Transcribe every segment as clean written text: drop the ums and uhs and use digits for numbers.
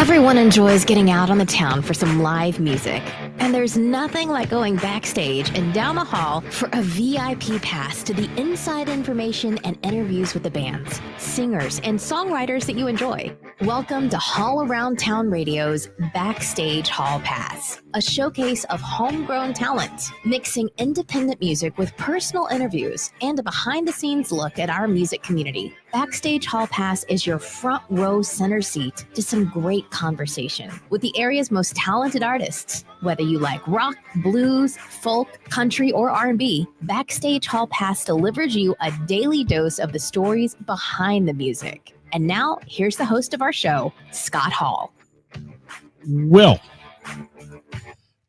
Everyone enjoys getting out on the town for some live music. And there's nothing like going backstage and down the hall for a VIP pass to the inside information and interviews with the bands, singers, and songwriters that you enjoy. Welcome to Hall Around Town Radio's Backstage Hall Pass, a showcase of homegrown talent, mixing independent music with personal interviews and a behind-the-scenes look at our music community. Backstage Hall Pass is your front row center seat to some great conversation with the area's most talented artists. Whether you like rock, blues, folk, country, or R&B, Backstage Hall Pass delivers you a daily dose of the stories behind the music. And now, here's the host of our show, Scott Hall. Well,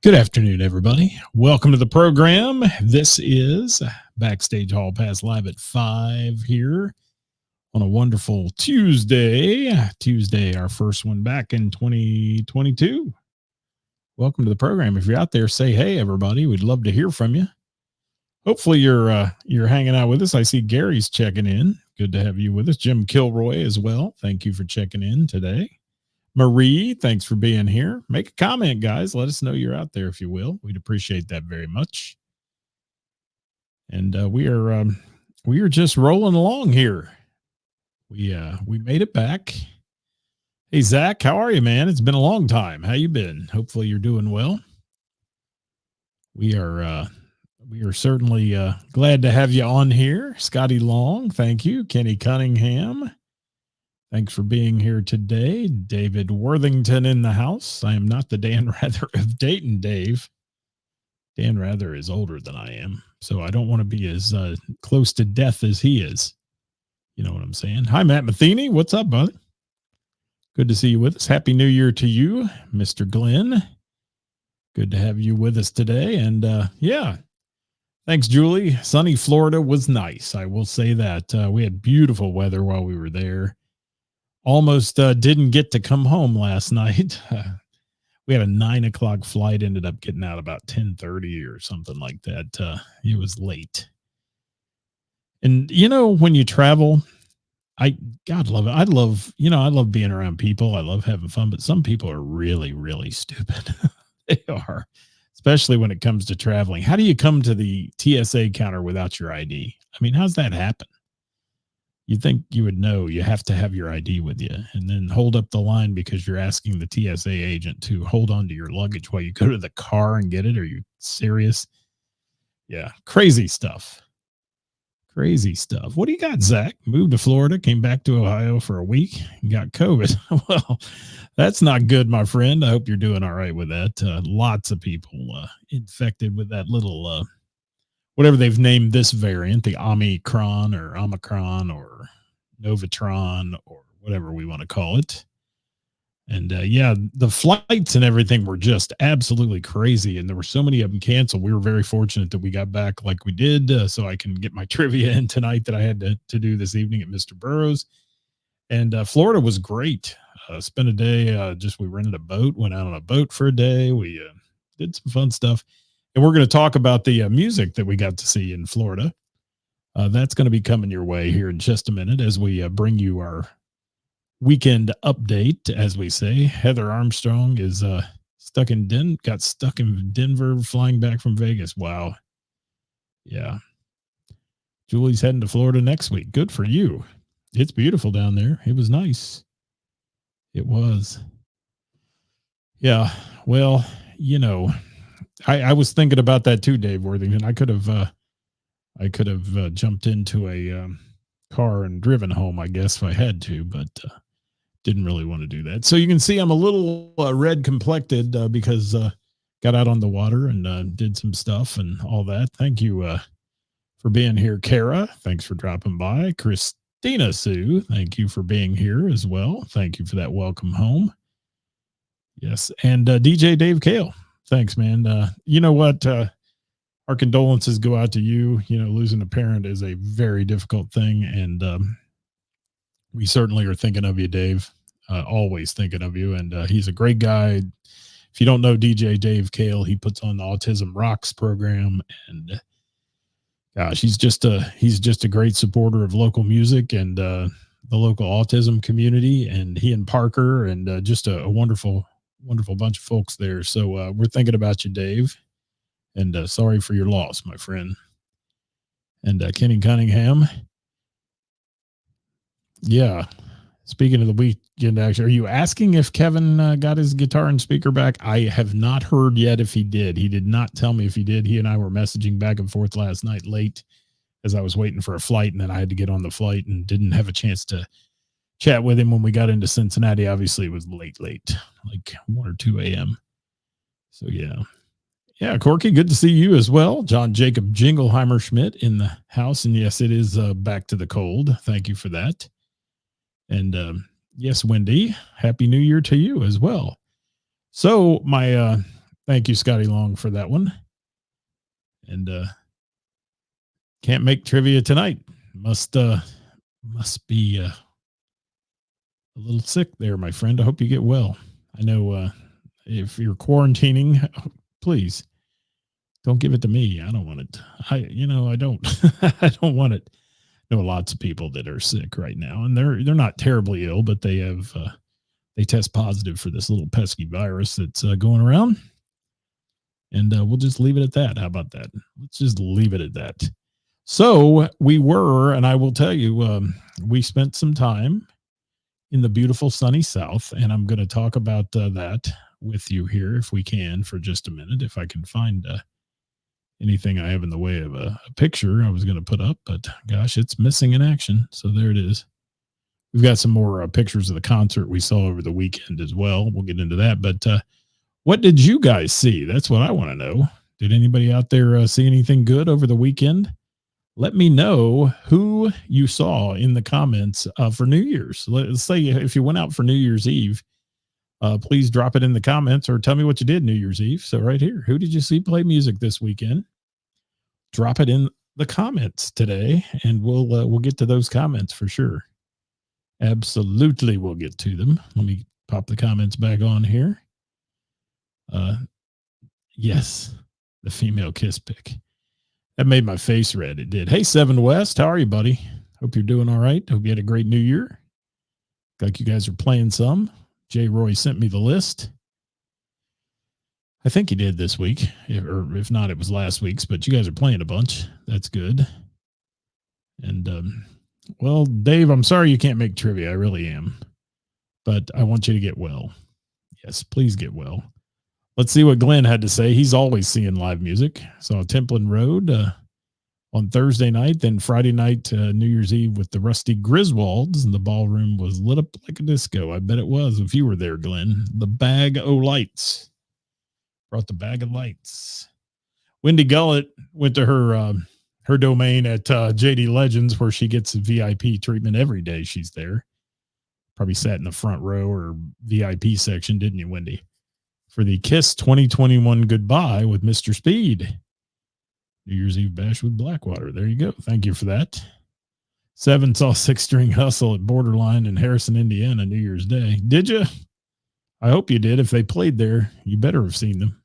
good afternoon, everybody. Welcome to the program. This is Backstage Hall Pass live at 5 here on a wonderful Tuesday, our first one back in 2022. Welcome to the program. If you're out there, say hey, everybody. We'd love to hear from you. Hopefully you're hanging out with us. I see Gary's checking in. Good to have you with us. Jim Kilroy as well. Thank you for checking in today. Marie, thanks for being here. Make a comment, guys. Let us know you're out there if you will. We'd appreciate that very much. And we are just rolling along here. We made it back. Hey, Zach, how are you, man? It's been a long time. How you been? Hopefully you're doing well. We are certainly glad to have you on here. Scotty Long, thank you. Kenny Cunningham, thanks for being here today. David Worthington in the house. I am not the Dan Rather of Dayton, Dave. Dan Rather is older than I am, so I don't want to be as close to death as he is. You know what I'm saying? Hi, Matt Matheny. What's up, bud? Good to see you with us. Happy New Year to you, Mr. Glenn. Good to have you with us today. And yeah, thanks, Julie. Sunny Florida was nice. I will say that. We had beautiful weather while we were there. Almost didn't get to come home last night. We had a 9 o'clock flight, ended up getting out about 10:30 or something like that. It was late. And, you know, when you travel, God love it. I love being around people. I love having fun, but some people are really, really stupid. They are, especially when it comes to traveling. How do you come to the TSA counter without your ID? I mean, how's that happen? You'd think you would know you have to have your ID with you and then hold up the line because you're asking the TSA agent to hold on to your luggage while you go to the car and get it. Are you serious? Yeah. Crazy stuff. Crazy stuff. What do you got, Zach? Moved to Florida, came back to Ohio for a week, and got COVID. Well, that's not good, my friend. I hope you're doing all right with that. Lots of people infected with that little, whatever they've named this variant, the Omicron or Novatron or whatever we want to call it. And yeah, the flights and everything were just absolutely crazy. And there were so many of them canceled. We were very fortunate that we got back like we did, so I can get my trivia in tonight that I had to do this evening at Mr. Burroughs. And Florida was great. Spent a day, we rented a boat, went out on a boat for a day. We did some fun stuff. And we're going to talk about the music that we got to see in Florida. That's going to be coming your way here in just a minute as we bring you our weekend update, as we say. Heather Armstrong is got stuck in Denver, flying back from Vegas. Wow. Yeah. Julie's heading to Florida next week. Good for you. It's beautiful down there. It was nice. It was. Yeah. Well, you know, I was thinking about that too, Dave Worthington. I could have jumped into a car and driven home, I guess, if I had to, but didn't really want to do that. So you can see I'm a little red complected because got out on the water and did some stuff and all that. Thank you for being here, Kara. Thanks for dropping by. Christina Sue, thank you for being here as well. Thank you for that welcome home. Yes, and DJ Dave Kale. Thanks, man. You know what? Our condolences go out to you. You know, losing a parent is a very difficult thing, and we certainly are thinking of you, Dave. Always thinking of you, and he's a great guy. If you don't know DJ Dave Kale, he puts on the Autism Rocks program, and gosh, he's just a great supporter of local music, and the local autism community, and he and Parker, and just a wonderful, wonderful bunch of folks there. So we're thinking about you, Dave, and sorry for your loss, my friend. And Kenny Cunningham. Yeah. Speaking of the weekend action, are you asking if Kevin got his guitar and speaker back? I have not heard yet if he did. He did not tell me if he did. He and I were messaging back and forth last night late as I was waiting for a flight, and then I had to get on the flight and didn't have a chance to chat with him when we got into Cincinnati. Obviously, it was late, like 1 or 2 a.m. So, yeah. Yeah, Corky, good to see you as well. John Jacob Jingleheimer Schmidt in the house. And yes, it is back to the cold. Thank you for that. And yes, Wendy, Happy New Year to you as well. So my thank you, Scotty Long, for that one. And can't make trivia tonight. Must be a little sick there, my friend. I hope you get well. I know if you're quarantining, please don't give it to me. I don't want it. I don't. I don't want it. I know lots of people that are sick right now, and they're not terribly ill, but they have they test positive for this little pesky virus that's going around. And we'll just leave it at that. How about that? Let's just leave it at that. So we were, and I will tell you, we spent some time in the beautiful sunny South, and I'm going to talk about that with you here if we can for just a minute, if I can find anything I have in the way of a picture I was going to put up, but gosh, it's missing in action. So there it is. We've got some more pictures of the concert we saw over the weekend as well. We'll get into that. But what did you guys see? That's what I want to know. Did anybody out there see anything good over the weekend? Let me know who you saw in the comments for New Year's. Let's say if you went out for New Year's Eve, please drop it in the comments or tell me what you did New Year's Eve. So right here, who did you see play music this weekend? Drop it in the comments today, and we'll get to those comments for sure. Absolutely, we'll get to them. Let me pop the comments back on here. Yes, the female kiss pic. That made my face red. It did. Hey, Seven West, how are you, buddy? Hope you're doing all right. Hope you had a great New Year. Like you guys are playing some. Jay Roy sent me the list. I think he did this week, or if not, it was last week's, but you guys are playing a bunch. That's good. And, well, Dave, I'm sorry you can't make trivia. I really am. But I want you to get well. Yes, please get well. Let's see what Glenn had to say. He's always seeing live music. Saw Templin Road on Thursday night, then Friday night, New Year's Eve with the Rusty Griswolds, and the ballroom was lit up like a disco. I bet it was if you were there, Glenn. The Bag o' Lights. Brought the bag of lights. Wendy Gullett went to her domain at JD Legends, where she gets VIP treatment every day she's there. Probably sat in the front row or VIP section, didn't you, Wendy? For the Kiss 2021 Goodbye with Mr. Speed. New Year's Eve Bash with Blackwater. There you go. Thank you for that. Seven saw Six String Hustle at Borderline in Harrison, Indiana, New Year's Day. Did you? I hope you did. If they played there, you better have seen them.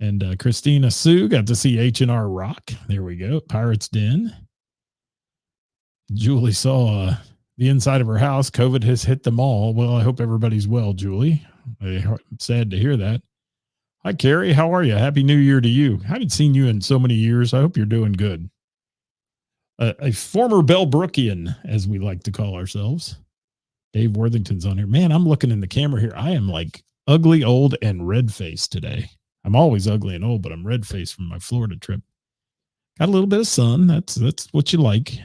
And Christina Sue got to see H&R Rock. There we go. Pirates Den. Julie saw the inside of her house. COVID has hit them all. Well, I hope everybody's well, Julie. I'm sad to hear that. Hi, Carrie. How are you? Happy New Year to you. I haven't seen you in so many years. I hope you're doing good. A former Bellbrookian, as we like to call ourselves. Dave Worthington's on here. Man, I'm looking in the camera here. I am like ugly, old, and red-faced today. I'm always ugly and old, but I'm red-faced from my Florida trip. Got a little bit of sun. That's what you like.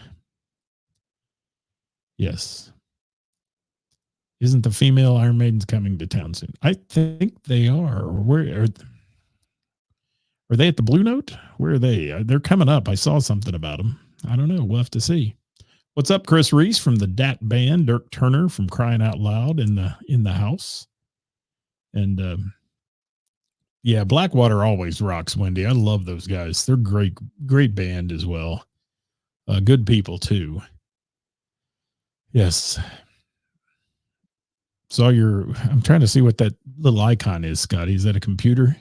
Yes. Isn't the female Iron Maidens coming to town soon? I think they are. Where are they at the Blue Note? Where are they? They're coming up. I saw something about them. I don't know. We'll have to see. What's up, Chris Reese from the Dat Band? Dirk Turner from Crying Out Loud in the house. And yeah, Blackwater always rocks, Wendy. I love those guys. They're great band as well. Good people too. Yes. I'm trying to see what that little icon is, Scotty. Is that a computer?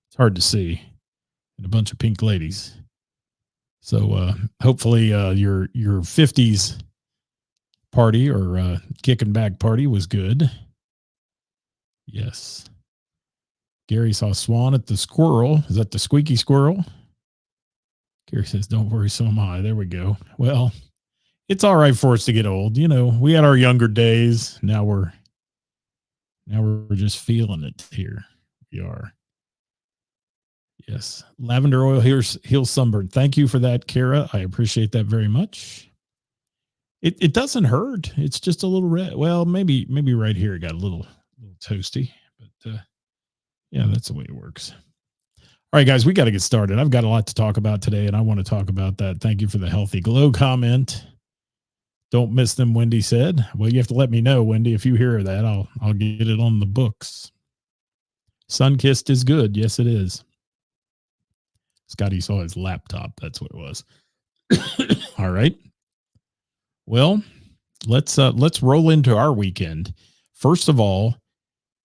It's hard to see. And a bunch of pink ladies. So hopefully your 50s party or kicking back party was good. Yes. Gary saw Swan at the squirrel. Is that the squeaky squirrel? Gary says, don't worry, so am I. There we go. Well, it's all right for us to get old. You know, we had our younger days. Now we're just feeling it here. We are. Yes. Lavender oil heals sunburn. Thank you for that, Kara. I appreciate that very much. It doesn't hurt. It's just a little red. Well, maybe right here it got a little toasty, but yeah, that's the way it works. All right, guys, we got to get started. I've got a lot to talk about today, and I want to talk about that. Thank you for the healthy glow comment. Don't miss them, Wendy said. Well, you have to let me know, Wendy, if you hear that. I'll get it on the books. Sun-kissed is good. Yes, it is. Scotty saw his laptop. That's what it was. All right. Well, let's roll into our weekend. First of all,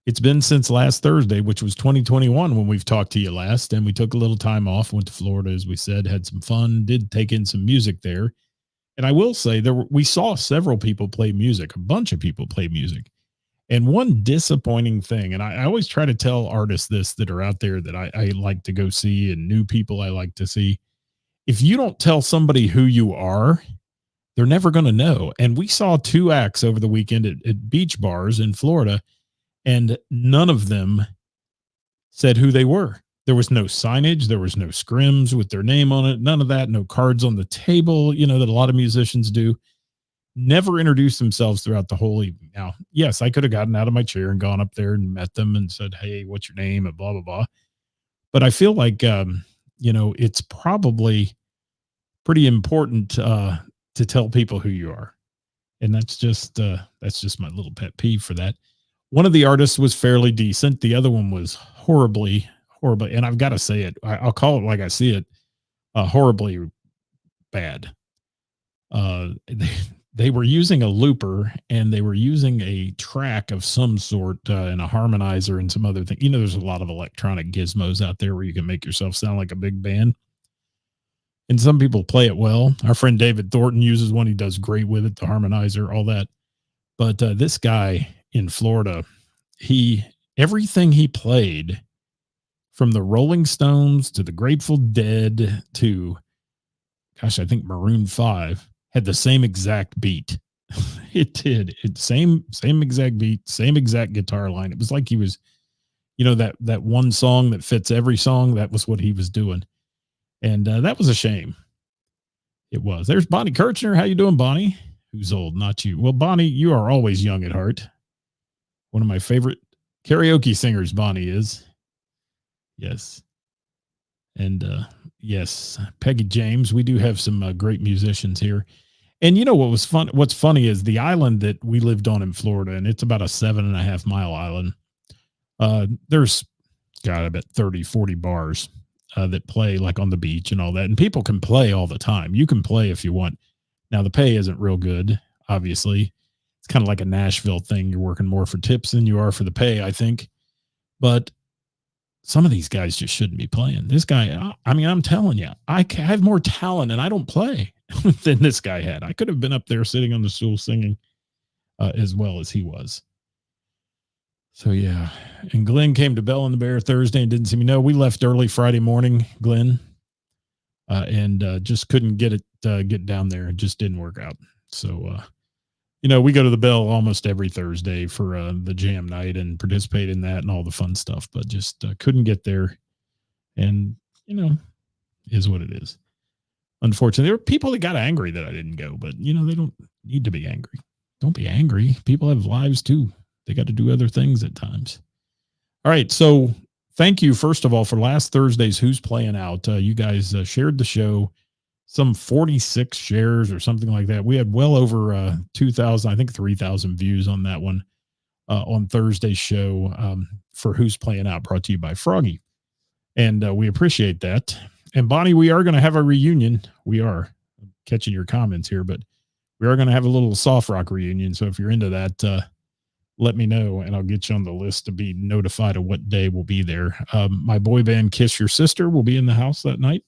it's been since last Thursday, which was 2021 when we've talked to you last, and we took a little time off, went to Florida, as we said, had some fun, did take in some music there. And I will say we saw several people play music, a bunch of people play music. And one disappointing thing, and I always try to tell artists this that are out there that I like to go see and new people I like to see. If you don't tell somebody who you are, they're never going to know. And we saw 2 acts over the weekend at beach bars in Florida, and none of them said who they were. There was no signage. There was no scrims with their name on it. None of that. No cards on the table, that a lot of musicians do. Never introduced themselves throughout the whole evening. Now, yes, I could have gotten out of my chair and gone up there and met them and said, hey, what's your name? And blah, blah, blah. But I feel like, it's probably pretty important to tell people who you are. And that's just my little pet peeve for that. One of the artists was fairly decent. The other one was horribly. And I've got to say it. I'll call it like I see it. Horribly bad. They were using a looper and they were using a track of some sort and a harmonizer and some other thing. There's a lot of electronic gizmos out there where you can make yourself sound like a big band. And some people play it well. Our friend David Thornton uses one. He does great with it, the harmonizer, all that. But this guy in Florida, everything he played, from the Rolling Stones to the Grateful Dead to, I think Maroon 5, had the same exact beat. It did. Same exact beat, same exact guitar line. It was like he was, that one song that fits every song. That was what he was doing. And that was a shame. It was. There's Bonnie Kirchner. How you doing, Bonnie? Who's old? Not you. Well, Bonnie, you are always young at heart. One of my favorite karaoke singers, Bonnie is. Yes. And yes, Peggy James. We do have some great musicians here. And what was fun? What's funny is the island that we lived on in Florida, and it's about a 7.5 mile island. There's I bet 30, 40 bars that play like on the beach and all that. And people can play all the time. You can play if you want. Now the pay isn't real good. Obviously, it's kind of like a Nashville thing. You're working more for tips than you are for the pay, I think. But some of these guys just shouldn't be playing. This guy, I'm telling you, I have more talent and I don't play than this guy had. I could have been up there sitting on the stool singing as well as he was. So, yeah. And Glenn came to Bell and the Bear Thursday and didn't see me. No, we left early Friday morning, Glenn, and just couldn't get down there. It just didn't work out. So, we go to the Bell almost every Thursday for the jam night and participate in that and all the fun stuff, but just couldn't get there. And, is what it is. Unfortunately, there were people that got angry that I didn't go, but, they don't need to be angry. Don't be angry. People have lives too. They got to do other things at times. All right. So thank you, first of all, for last Thursday's Who's Playing Out. You guys shared the show. Some 46 shares or something like that. We had well over 2,000, I think 3,000 views on that one on Thursday's show for Who's Playing Out, brought to you by Froggy. And we appreciate that. And Bonnie, we are going to have a reunion. We are catching your comments here, but we are going to have a little soft rock reunion. So if you're into that, let me know and I'll get you on the list to be notified of what day we'll be there. My boy band Kiss Your Sister will be in the house that night,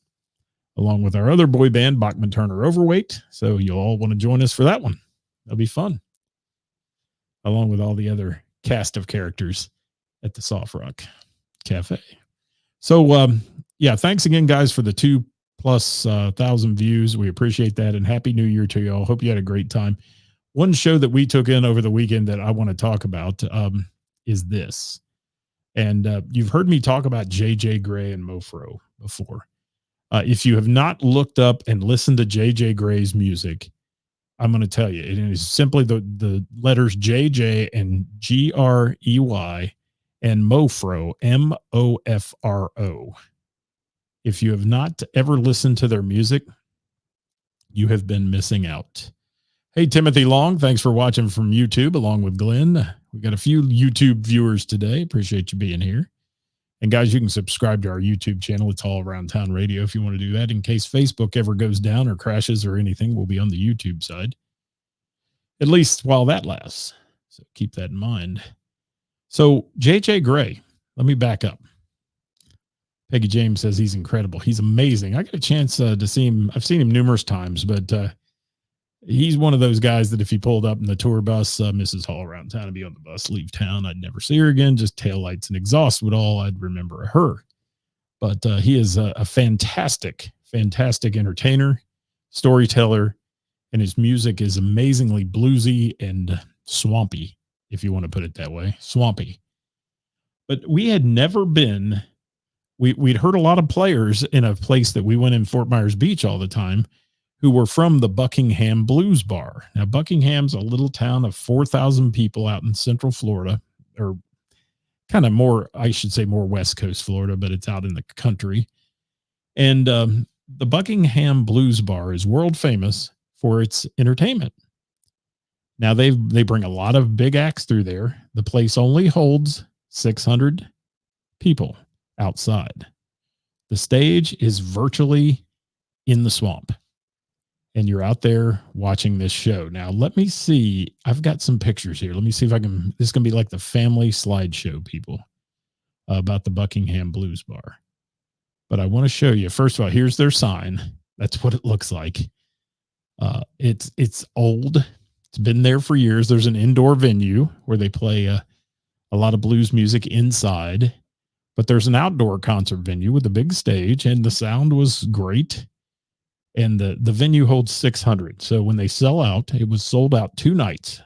along with our other boy band, Bachman Turner Overweight. So you'll all want to join us for that one. It'll be fun, along with all the other cast of characters at the Soft Rock Cafe. So, yeah, thanks again, guys, for the 2,000+ views. We appreciate that, and Happy New Year to you all. Hope you had a great time. One show that we took in over the weekend that I want to talk about is this. And you've heard me talk about JJ Grey and Mofro before. If you have not looked up and listened to JJ Grey's music, I'm going to tell you, it is simply the letters JJ and GREY and Mofro, MOFRO. If you have not ever listened to their music, you have been missing out. Hey, Timothy Long, thanks for watching from YouTube along with Glenn. We got a few YouTube viewers today. Appreciate you being here. And guys, you can subscribe to our YouTube channel. It's All Around Town Radio if you want to do that. In case Facebook ever goes down or crashes or anything, we'll be on the YouTube side, at least while that lasts. So keep that in mind. So JJ Grey, let me back up. Peggy James says he's incredible. He's amazing. I got a chance to see him. I've seen him numerous times, but he's one of those guys that if he pulled up in the tour bus, Mrs. Hall around town and be on the bus, leave town, I'd never see her again. Just taillights and exhaust would all I'd remember her. But he is a fantastic, fantastic entertainer, storyteller, and his music is amazingly bluesy and swampy, if you want to put it that way, swampy. But we had never been, we'd heard a lot of players in a place that we went in Fort Myers Beach all the time who were from the Buckingham Blues Bar. Now, Buckingham's a little town of 4,000 people out in Central Florida, or kind of more, I should say more West Coast Florida, but it's out in the country. And the Buckingham Blues Bar is world famous for its entertainment. Now, they bring a lot of big acts through there. The place only holds 600 people outside. The stage is virtually in the swamp. And you're out there watching this show. Now, let me see. I've got some pictures here. Let me see if I can. This is going to be like the family slideshow, people, about the Buckingham Blues Bar. But I want to show you. First of all, here's their sign. That's what it looks like. It's old. It's been there for years. There's an indoor venue where they play a lot of blues music inside. But there's an outdoor concert venue with a big stage, and the sound was great. And the venue holds 600. So when they sell out, it was sold out 2 nights,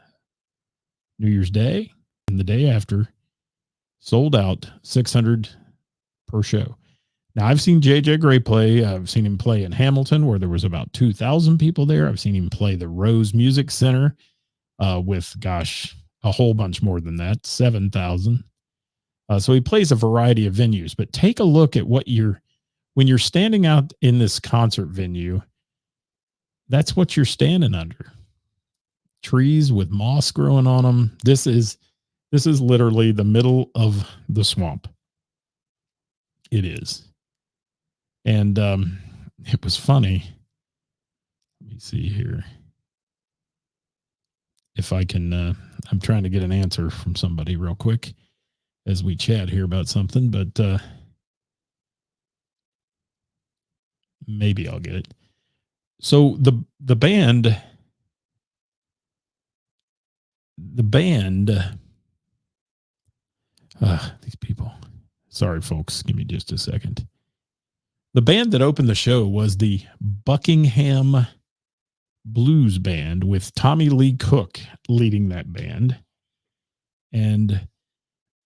New Year's Day and the day after, sold out 600 per show. Now, I've seen JJ Grey play. I've seen him play in Hamilton, where there was about 2,000 people there. I've seen him play the Rose Music Center with, a whole bunch more than that, 7,000. So he plays a variety of venues. But take a look at when you're standing out in this concert venue, that's what you're standing under. Trees with moss growing on them. This is literally the middle of the swamp. It is. And it was funny. Let me see here. If I can, I'm trying to get an answer from somebody real quick as we chat here about something, but maybe I'll get it. So the band, these people. Sorry, folks. Give me just a second. The band that opened the show was the Buckingham Blues Band with Tommy Lee Cook leading that band. And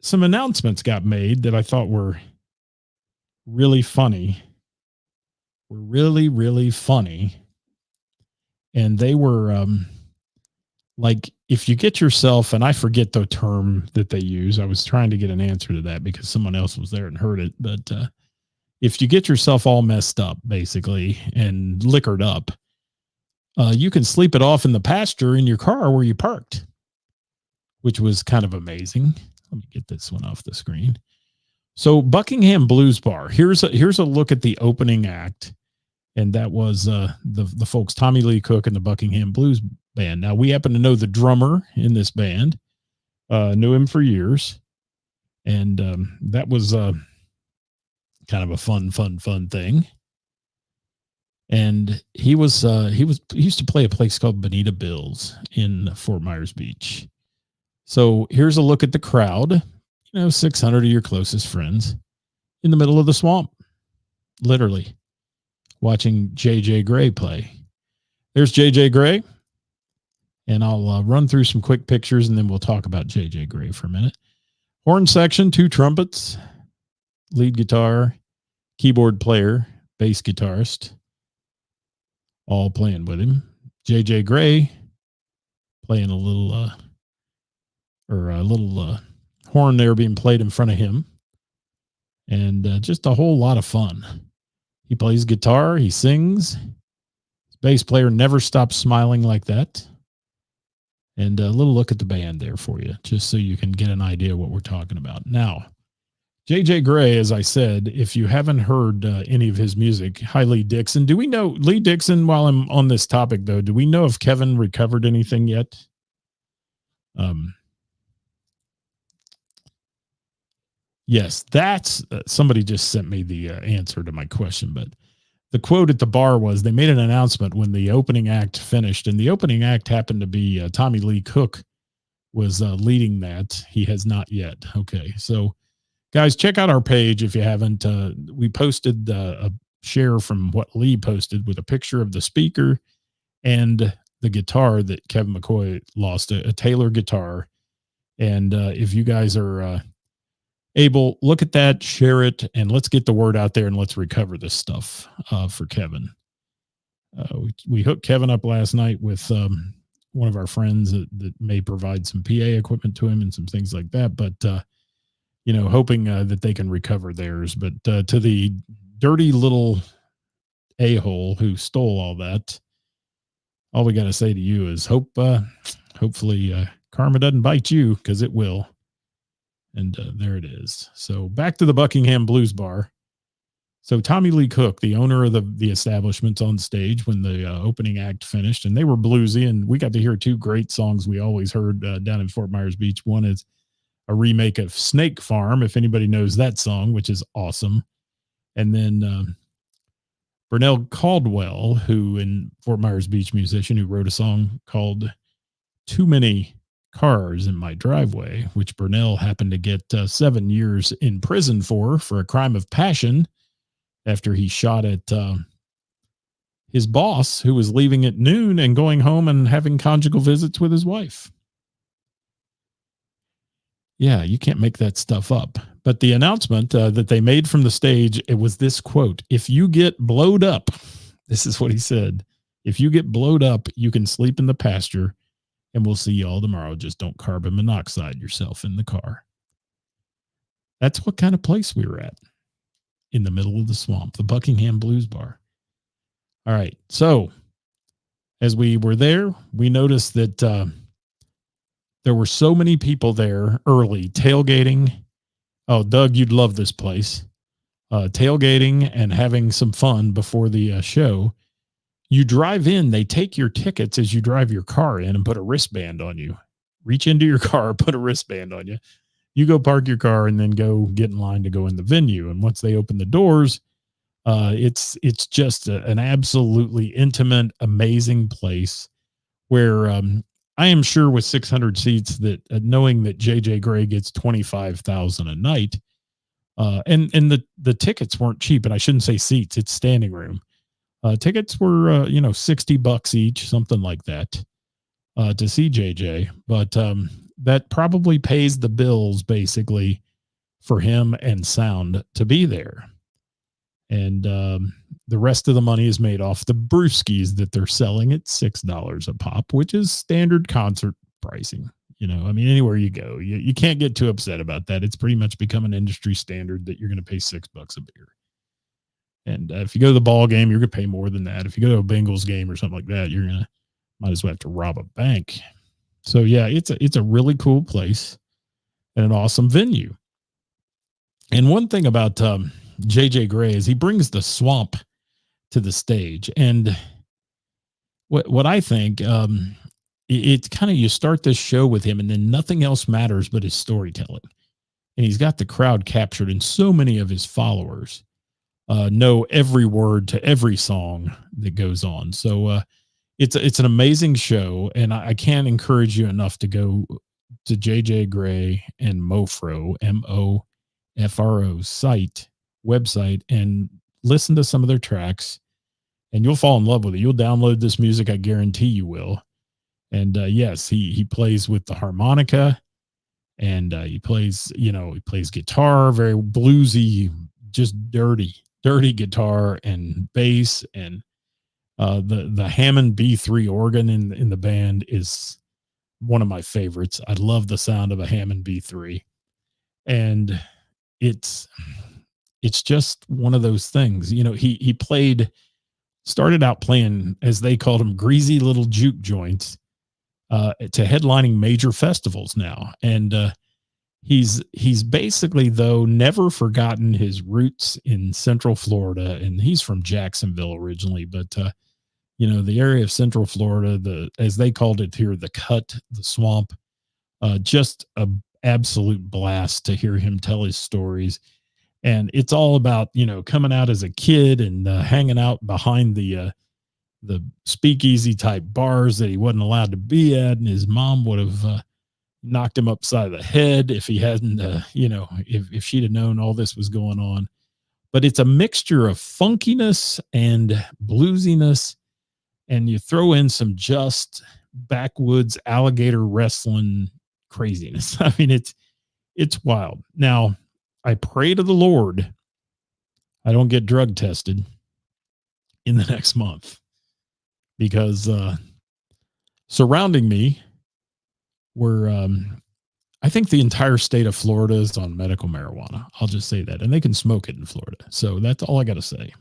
some announcements got made that I thought were really funny. Really, really funny. And they were like, if you get yourself, and I forget the term that they use. I was trying to get an answer to that because someone else was there and heard it. But if you get yourself all messed up, basically, and liquored up, you can sleep it off in the pasture in your car where you parked, which was kind of amazing. Let me get this one off the screen. So Buckingham Blues Bar. Here's a look at the opening act, and that was the folks Tommy Lee Cook and the Buckingham Blues Band. Now, we happen to know the drummer in this band, knew him for years, and that was kind of a fun thing. And he used to play a place called Bonita Bill's in Fort Myers Beach. So here's a look at the crowd, 600 of your closest friends in the middle of the swamp, literally watching JJ Gray play. There's JJ Gray. And I'll run through some quick pictures and then we'll talk about JJ Gray for a minute. Horn section, 2 trumpets, lead guitar, keyboard player, bass guitarist, all playing with him. JJ Gray playing a little horn there being played in front of him. And just a whole lot of fun. He plays guitar, he sings. His bass player never stops smiling like that. And a little look at the band there for you, just so you can get an idea what we're talking about. Now, JJ Gray, as I said, if you haven't heard any of his music, hi, Lee Dixon. Do we know Lee Dixon, while I'm on this topic, though, do we know if Kevin recovered anything yet? Yes, that's somebody just sent me the answer to my question, but the quote at the bar was they made an announcement when the opening act finished, and the opening act happened to be Tommy Lee Cook was leading that. He has not yet. Okay. So guys, check out our page if you haven't. We posted a share from what Lee posted with a picture of the speaker and the guitar that Kevin McCoy lost, a Taylor guitar. And if you guys are able, look at that, share it, and let's get the word out there and let's recover this stuff for Kevin. We hooked Kevin up last night with one of our friends that may provide some PA equipment to him and some things like that. But, hoping that they can recover theirs. But to the dirty little a-hole who stole all that, all we got to say to you is hopefully karma doesn't bite you, because it will. And there it is. So back to the Buckingham Blues Bar. So Tommy Lee Cook, the owner of the establishment, on stage when the opening act finished, and they were bluesy, and we got to hear 2 great songs we always heard down in Fort Myers Beach. One is a remake of Snake Farm, if anybody knows that song, which is awesome. And then Burnell Caldwell, who in Fort Myers Beach musician, who wrote a song called Too Many Cars in My Driveway, which Burnell happened to get 7 years in prison for a crime of passion after he shot at his boss, who was leaving at noon and going home and having conjugal visits with his wife. Yeah, you can't make that stuff up. But the announcement that they made from the stage, it was this quote: "If you get blowed up," this is what he said, "if you get blowed up, you can sleep in the pasture, and we'll see you all tomorrow. Just don't carbon monoxide yourself in the car." That's what kind of place we were at, in the middle of the swamp, the Buckingham Blues Bar. All right. So as we were there, we noticed that there were so many people there early tailgating. Oh, Doug, you'd love this place. Tailgating and having some fun before the show. You drive in, they take your tickets as you drive your car in and put a wristband on you. Reach into your car, put a wristband on you. You go park your car and then go get in line to go in the venue. And once they open the doors, it's just an absolutely intimate, amazing place where I am sure with 600 seats that knowing that JJ Gray gets 25,000 a night, and the tickets weren't cheap, and I shouldn't say seats, it's standing room. Tickets were, $60 each, something like that, to see JJ. But that probably pays the bills, basically, for him and sound to be there. And the rest of the money is made off the brewskis that they're selling at $6 a pop, which is standard concert pricing. Anywhere you go, you can't get too upset about that. It's pretty much become an industry standard that you're going to pay $6 a beer. And if you go to the ball game, you're going to pay more than that. If you go to a Bengals game or something like that, might as well have to rob a bank. So yeah, it's a really cool place and an awesome venue. And one thing about JJ Gray is he brings the swamp to the stage. And what I think, it's kind of, you start this show with him and then nothing else matters but his storytelling. And he's got the crowd captured and so many of his followers know every word to every song that goes on. So it's an amazing show, and I can't encourage you enough to go to JJ Gray and Mofro MOFRO website and listen to some of their tracks, and you'll fall in love with it. You'll download this music, I guarantee you will. And yes, he plays with the harmonica, and he plays guitar, very bluesy, just dirty guitar and bass, and the Hammond B3 organ in the band is one of my favorites. I love the sound of a Hammond B3, and it's it's just one of those things. He started out playing, as they called them, greasy little juke joints, to headlining major festivals now, and he's basically, though, never forgotten his roots in Central Florida, and he's from Jacksonville originally, but the area of Central Florida, as they called it here, the cut, the swamp, just a absolute blast to hear him tell his stories. And it's all about, coming out as a kid and hanging out behind the speakeasy type bars that he wasn't allowed to be at. And his mom would have knocked him upside the head if he hadn't, if she'd have known all this was going on. But it's a mixture of funkiness and bluesiness, and you throw in some just backwoods alligator wrestling craziness. I mean, it's wild. Now, I pray to the Lord I don't get drug tested in the next month, because surrounding me were, I think the entire state of Florida is on medical marijuana. I'll just say that. And they can smoke it in Florida. So that's all I got to say.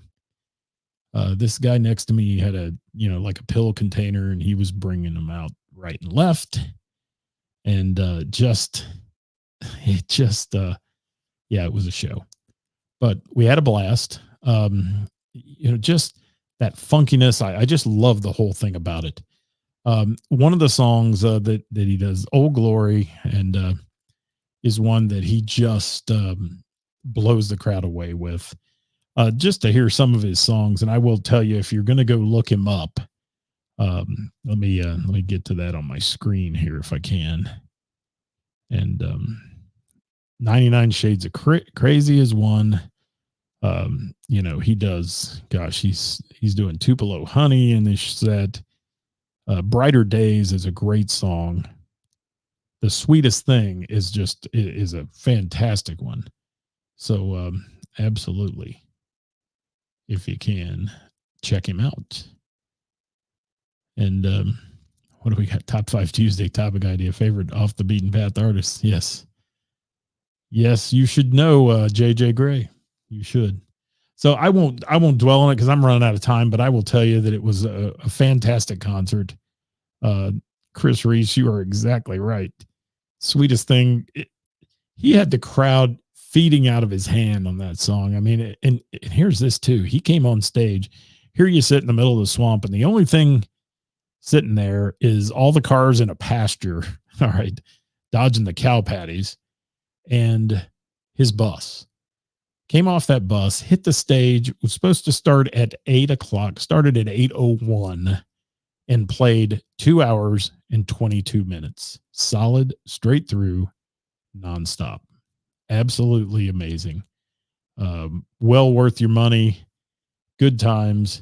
This guy next to me had like a pill container, and he was bringing them out right and left. And it was a show, but we had a blast. Just that funkiness. I just love the whole thing about it. One of the songs that he does, Old Glory, and is one that he just blows the crowd away with. Just to hear some of his songs, and I will tell you, if you're going to go look him up, let me get to that on my screen here if I can. And 99 Shades of Crazy is one. He does. Gosh, he's doing Tupelo Honey in this set. Brighter Days is a great song. The Sweetest Thing is a fantastic one. So absolutely, if you can, check him out. And what do we got? Top 5 Tuesday topic idea. Favorite off the beaten path artists. Yes, you should know JJ Gray. You should. So I won't dwell on it because I'm running out of time, but I will tell you that it was a fantastic concert. Chris Reese, you are exactly right. Sweetest Thing. He had the crowd feeding out of his hand on that song. I mean, and here's this too. He came on stage. Here you sit in the middle of the swamp, and the only thing sitting there is all the cars in a pasture. All right. Dodging the cow patties, and his bus. Came off that bus, hit the stage, was supposed to start at 8:00, started at 8:01, and played 2 hours and 22 minutes. Solid, straight through, nonstop. Absolutely amazing. Well worth your money. Good times.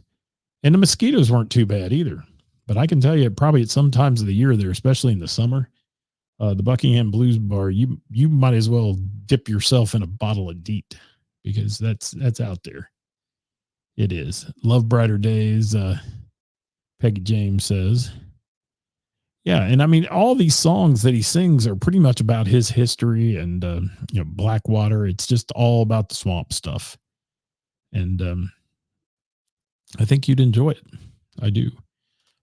And the mosquitoes weren't too bad either. But I can tell you, probably at some times of the year there, especially in the summer, the Buckingham Blues Bar, you might as well dip yourself in a bottle of DEET, because that's out there. It is. Love Brighter Days, Peggy James says. Yeah, and I mean, all these songs that he sings are pretty much about his history and, Blackwater. It's just all about the swamp stuff. And I think you'd enjoy it. I do.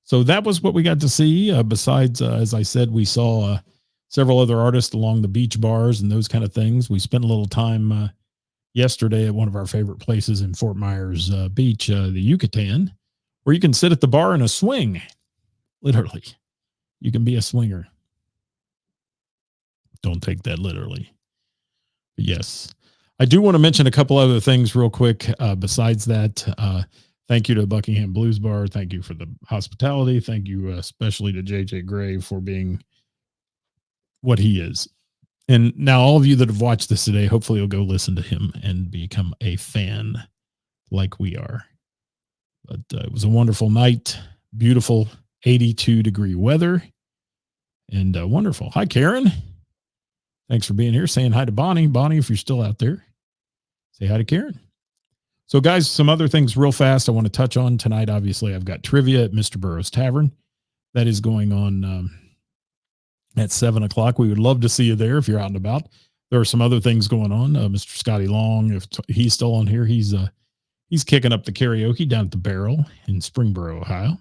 So that was what we got to see. Besides, as I said, we saw several other artists along the beach bars and those kind of things. We spent a little time yesterday at one of our favorite places in Fort Myers Beach, the Yucatan, where you can sit at the bar in a swing. Literally, you can be a swinger. Don't take that literally. But yes. I do want to mention a couple other things real quick. Besides that, thank you to Buckingham Blues Bar. Thank you for the hospitality. Thank you especially to JJ Gray for being what he is. And now all of you that have watched this today, hopefully you'll go listen to him and become a fan like we are. But it was a wonderful night, beautiful 82-degree weather, and wonderful. Hi, Karen. Thanks for being here. Saying hi to Bonnie. Bonnie, if you're still out there, say hi to Karen. So, guys, some other things real fast I want to touch on tonight. Obviously, I've got trivia at Mr. Burroughs Tavern. That is going on at 7 o'clock. We would love to see you there if you're out and about. There are some other things going on. Mr. Scotty Long, if he's still on here, he's kicking up the karaoke down at the Barrel in Springboro, Ohio.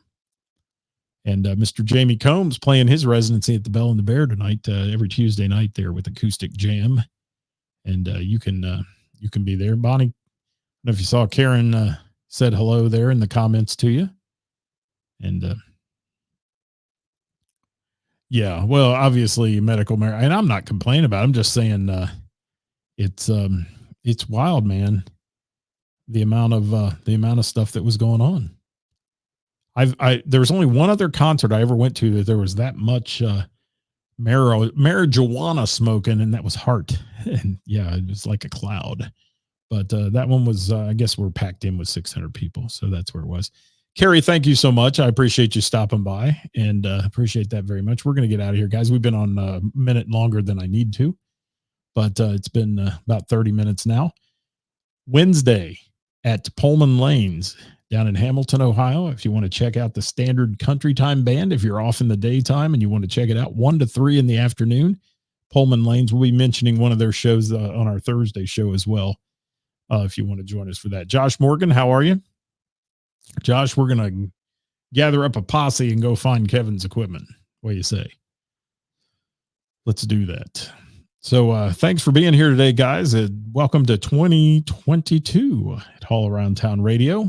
And Mr. Jamie Combs playing his residency at the Bell and the Bear tonight, every Tuesday night there with Acoustic Jam. And you can be there. Bonnie, I don't know if you saw Karen said hello there in the comments to you. And yeah, well, obviously medical marijuana, and I'm not complaining about it. I'm just saying it's wild, man. The amount of stuff that was going on. There was only one other concert I ever went to that there was that much marijuana smoking, and that was Heart. And yeah, it was like a cloud. But that one was, I guess we're packed in with 600 people. So that's where it was. Carrie, thank you so much. I appreciate you stopping by and appreciate that very much. We're going to get out of here, guys. We've been on a minute longer than I need to, but it's been about 30 minutes now. Wednesday at Pullman Lanes down in Hamilton, Ohio. If you want to check out the Standard Country Time Band, if you're off in the daytime and you want to check it out, 1 to 3 in the afternoon, Pullman Lanes. We'll be mentioning one of their shows on our Thursday show as well. If you want to join us for that. Josh Morgan, how are you? Josh, we're going to gather up a posse and go find Kevin's equipment. What do you say? Let's do that. So thanks for being here today, guys. Welcome to 2022 at All Around Town Radio.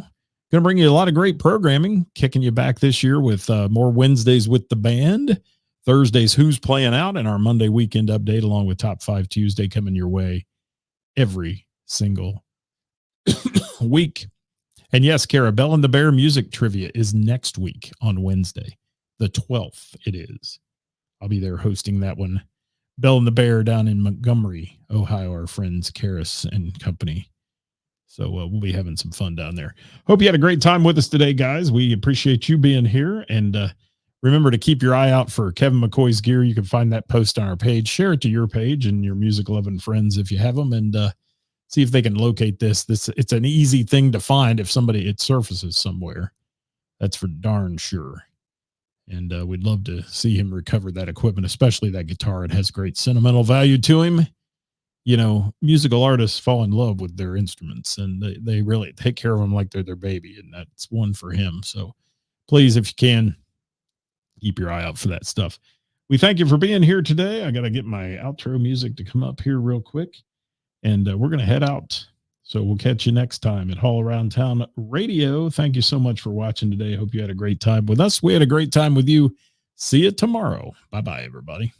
Going to bring you a lot of great programming, kicking you back this year with more Wednesdays with the band, Thursdays Who's Playing Out, and our Monday weekend update along with Top 5 Tuesday coming your way every single week. And yes, Kara, Bell and the Bear music trivia is next week on Wednesday, the 12th it is. I'll be there hosting that one. Bell and the Bear down in Montgomery, Ohio, our friends Karis and company. So we'll be having some fun down there. Hope you had a great time with us today, guys. We appreciate you being here. And remember to keep your eye out for Kevin McCoy's gear. You can find that post on our page. Share it to your page and your music-loving friends if you have them. And see if they can locate this. It's an easy thing to find if it surfaces somewhere. That's for darn sure. And we'd love to see him recover that equipment, especially that guitar. It has great sentimental value to him. You know, musical artists fall in love with their instruments, and they really take care of them like they're their baby, and that's one for him. So please, if you can, keep your eye out for that stuff. We thank you for being here today. I got to get my outro music to come up here real quick. And we're going to head out. So we'll catch you next time at All Around Town Radio. Thank you so much for watching today. Hope you had a great time with us. We had a great time with you. See you tomorrow. Bye-bye, everybody.